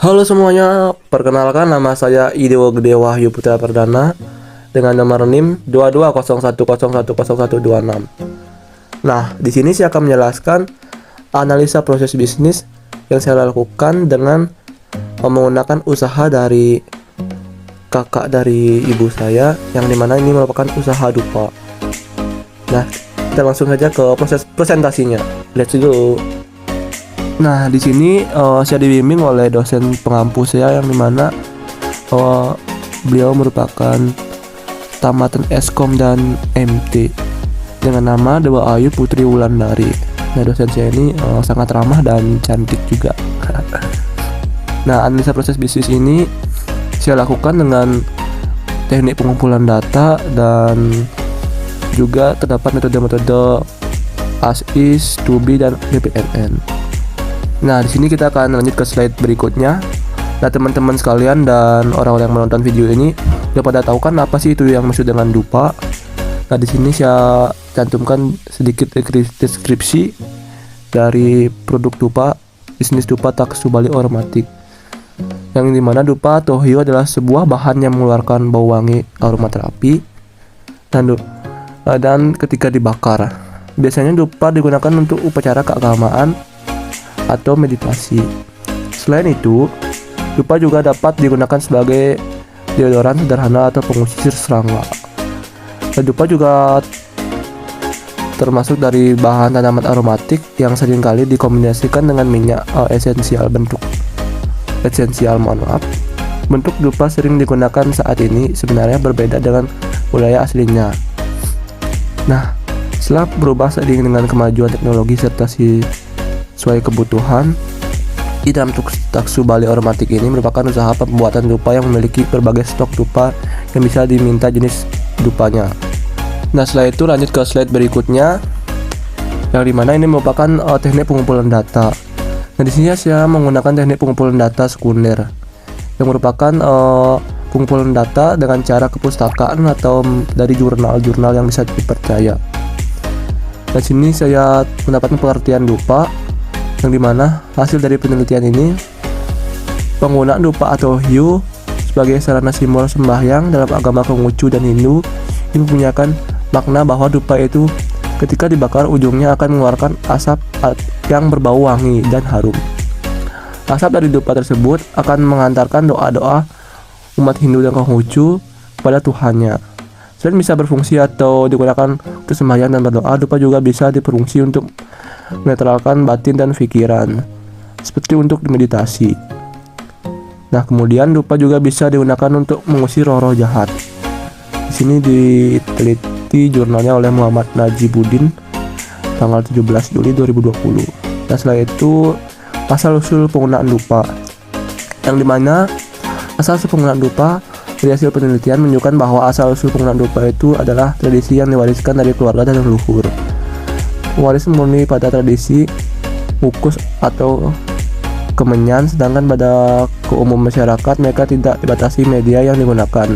Halo semuanya, perkenalkan nama saya Idewo Gede Wahyu Putra Perdana dengan nomor NIM 2201010126. Nah, di sini saya akan menjelaskan analisa proses bisnis yang saya lakukan dengan menggunakan usaha dari kakak dari ibu saya, yang dimana ini merupakan usaha dupa. Nah, kita langsung saja ke proses presentasinya. Let's go. Nah, di sini saya dibimbing oleh dosen pengampu saya, yang dimana beliau merupakan tamatan Eskom dan MT dengan nama Dewa Ayu Putri Wulandari. Nah, dosen saya ini sangat ramah dan cantik juga. Nah, analisa proses bisnis ini saya lakukan dengan teknik pengumpulan data dan juga terdapat metode-metode AS/IS, 2B, dan BPMN. Nah, di sini kita akan lanjut ke slide berikutnya. Nah, teman-teman sekalian dan orang-orang yang menonton video ini udah pada tahu kan apa sih itu yang maksud dengan dupa. Nah, di sini saya cantumkan sedikit deskripsi dari produk dupa, bisnis dupa Taksu Bali Aromatik. Yang dimana dupa atau hiu adalah sebuah bahan yang mengeluarkan bau wangi aromaterapi dan ketika dibakar. Biasanya dupa digunakan untuk upacara keagamaan atau meditasi. Selain itu, dupa juga dapat digunakan sebagai deodoran sederhana atau pengusir serangga. Dan dupa juga termasuk dari bahan tanaman aromatik yang seringkali dikombinasikan dengan minyak esensial. Bentuk dupa sering digunakan saat ini sebenarnya berbeda dengan budaya aslinya. Nah, setelah berubah seiring dengan kemajuan teknologi serta sesuai kebutuhan, di dalam Taksu Bali Aromatik ini merupakan usaha pembuatan dupa yang memiliki berbagai stok dupa yang bisa diminta jenis dupanya. Nah, setelah itu lanjut ke slide berikutnya, yang dimana ini merupakan teknik pengumpulan data. Nah, di sini saya menggunakan teknik pengumpulan data sekunder yang merupakan pengumpulan data dengan cara kepustakaan atau dari jurnal-jurnal yang bisa dipercaya. Nah, sini saya mendapatkan pengertian dupa, yang dimana hasil dari penelitian ini penggunaan dupa atau hiu sebagai sarana simbol sembahyang dalam agama Konghucu dan Hindu ini mempunyai makna bahwa dupa itu ketika dibakar ujungnya akan mengeluarkan asap yang berbau wangi dan harum. Asap dari dupa tersebut akan mengantarkan doa-doa umat Hindu dan Konghucu pada Tuhannya. Selain bisa berfungsi atau digunakan untuk sembahyang dan berdoa, dupa juga bisa berfungsi untuk menetralkan batin dan pikiran, seperti untuk meditasi. Nah, kemudian dupa juga bisa digunakan untuk mengusir roh-roh jahat. Di sini diteliti jurnalnya oleh Muhammad Najibuddin tanggal 17 Juli 2020. Nah, setelah itu asal-usul penggunaan dupa, yang dimana asal-usul penggunaan dupa dari hasil penelitian menunjukkan bahwa asal-usul penggunaan dupa itu adalah tradisi yang diwariskan dari keluarga dan leluhur. Waris murni pada tradisi ukus atau kemenyan, sedangkan pada keumum masyarakat mereka tidak dibatasi media yang digunakan.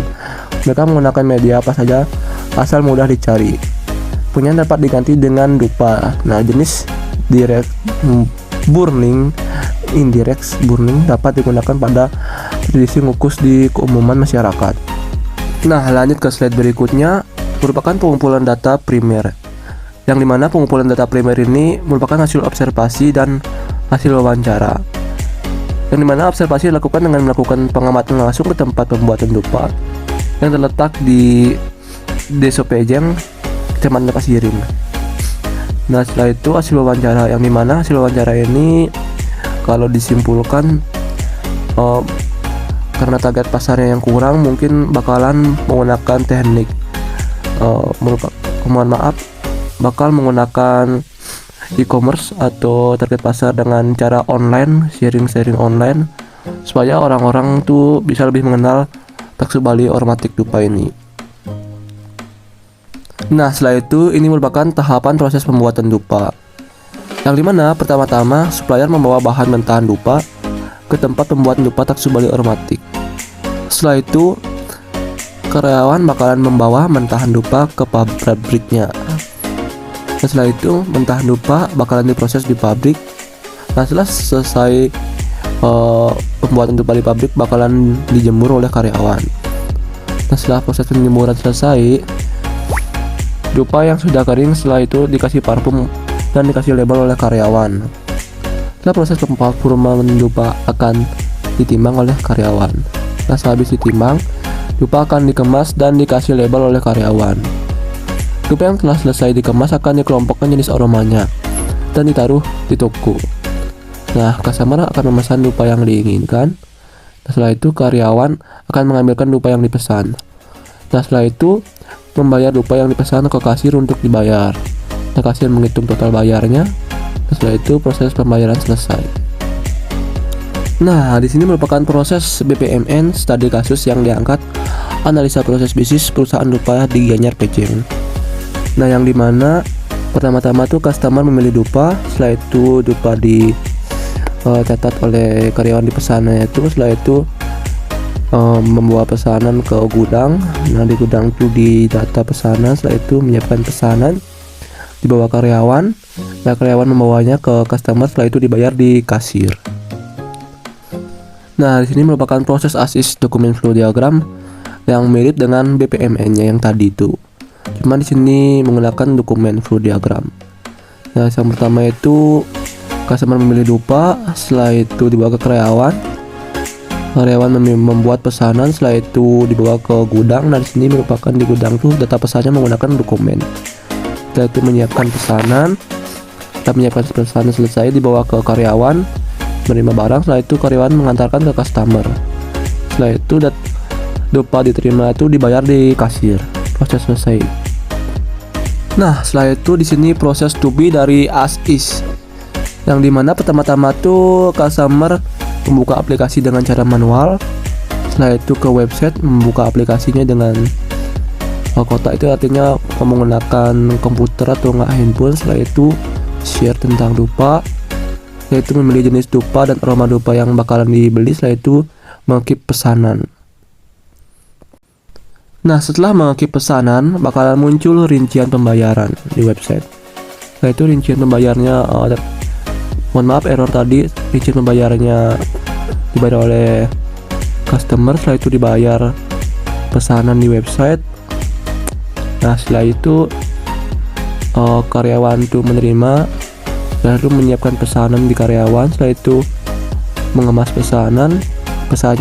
Mereka menggunakan media apa saja asal mudah dicari. Kemenyan dapat diganti dengan dupa. Nah, jenis direct burning, indirect burning dapat digunakan pada tradisi ngukus di keumuman masyarakat. Nah, lanjut ke slide berikutnya, merupakan pengumpulan data primer, yang dimana pengumpulan data primer ini merupakan hasil observasi dan hasil wawancara, yang dimana observasi dilakukan dengan melakukan pengamatan langsung ke tempat pembuatan dupa yang terletak di Desa Pejeng, Kecamatan Pasiring. Nah, setelah itu hasil wawancara, yang dimana hasil wawancara ini kalau disimpulkan karena target pasarnya yang kurang, mungkin bakalan menggunakan teknik bakal menggunakan e-commerce atau target pasar dengan cara online, sharing online, supaya orang-orang tuh bisa lebih mengenal Taksu Bali Aromatik dupa ini. Nah, setelah itu ini merupakan tahapan proses pembuatan dupa, yang dimana pertama-tama supplier membawa bahan mentahan dupa ke tempat pembuatan dupa Taksu Bali Aromatik. Setelah itu karyawan bakalan membawa mentahan dupa ke pabriknya. Dan setelah itu mentahan dupa bakalan diproses di pabrik. Nah, setelah selesai pembuatan dupa di pabrik bakalan dijemur oleh karyawan. Nah, setelah proses penjemuran selesai, dupa yang sudah kering setelah itu dikasih parfum dan dikasih label oleh karyawan. Setelah proses pemparfuman dupa akan ditimbang oleh karyawan. Nah, sehabis ditimbang, dupa akan dikemas dan dikasih label oleh karyawan. Dupa yang telah selesai dikemas akan dikelompokkan jenis aromanya dan ditaruh di toko. Nah, customer akan memesan dupa yang diinginkan. Nah, setelah itu karyawan akan mengambilkan dupa yang dipesan. Nah, setelah itu membayar dupa yang dipesan ke kasir untuk dibayar. Nah, kasir menghitung total bayarnya. Nah, setelah itu proses pembayaran selesai. Nah, di sini merupakan proses BPMN studi kasus yang diangkat analisa proses bisnis perusahaan dupa di Gianyar Pejeng. Nah, yang dimana pertama-tama tuh customer memilih dupa, setelah itu dupa dicatat oleh karyawan di pesanannya itu, setelah itu membawa pesanan ke gudang. Nah, di gudang itu didata pesanan, setelah itu menyiapkan pesanan, dibawa karyawan. Nah, karyawan membawanya ke customer, setelah itu dibayar di kasir. Nah, di sini merupakan proses ASIS dokumen flow diagram yang mirip dengan BPMN-nya yang tadi itu. Cuma di sini menggunakan dokumen flow diagram. Nah, yang pertama itu customer memilih dupa, setelah itu dibawa ke karyawan. Karyawan membuat pesanan, setelah itu dibawa ke gudang. Nah, di sini merupakan di gudang tuh data pesannya menggunakan dokumen. Setelah itu menyiapkan pesanan. Setelah menyiapkan pesanan selesai, dibawa ke karyawan, menerima barang. Setelah itu karyawan mengantarkan ke customer. Setelah itu dupa diterima itu dibayar di kasir. Proses selesai. Nah, setelah itu di sini proses to be dari ASIS, yang dimana pertama-tama tuh customer membuka aplikasi dengan cara manual. Setelah itu ke website, membuka aplikasinya dengan kotak, itu artinya menggunakan komputer atau nggak handphone. Setelah itu share tentang dupa, yaitu memilih jenis dupa dan aroma dupa yang bakalan dibeli. Setelah itu mengekip pesanan. Nah, setelah mengekip pesanan bakalan muncul rincian pembayaran di website. Setelah itu rincian pembayarnya mohon maaf error tadi, rincian pembayarannya dibayar oleh customer. Setelah itu dibayar pesanan di website. Nah, setelah itu karyawan itu menerima, lalu menyiapkan pesanan di karyawan. Setelah itu mengemas pesanan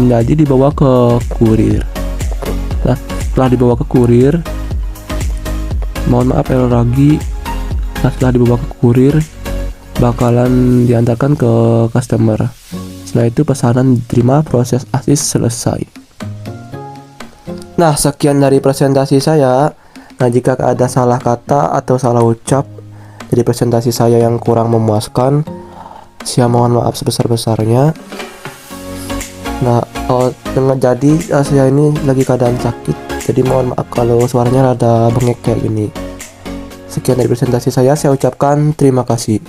jadi dibawa ke kurir. Nah, setelah dibawa ke kurir, mohon maaf error lagi. Nah, setelah dibawa ke kurir bakalan diantarkan ke customer. Setelah itu pesanan diterima, proses ASIS selesai. Nah, sekian dari presentasi saya. Nah, jika ada salah kata atau salah ucap dari presentasi saya yang kurang memuaskan, saya mohon maaf sebesar-besarnya. Nah, saya ini lagi keadaan sakit, jadi mohon maaf kalau suaranya rada bengek kayak gini. Sekian dari presentasi saya ucapkan terima kasih.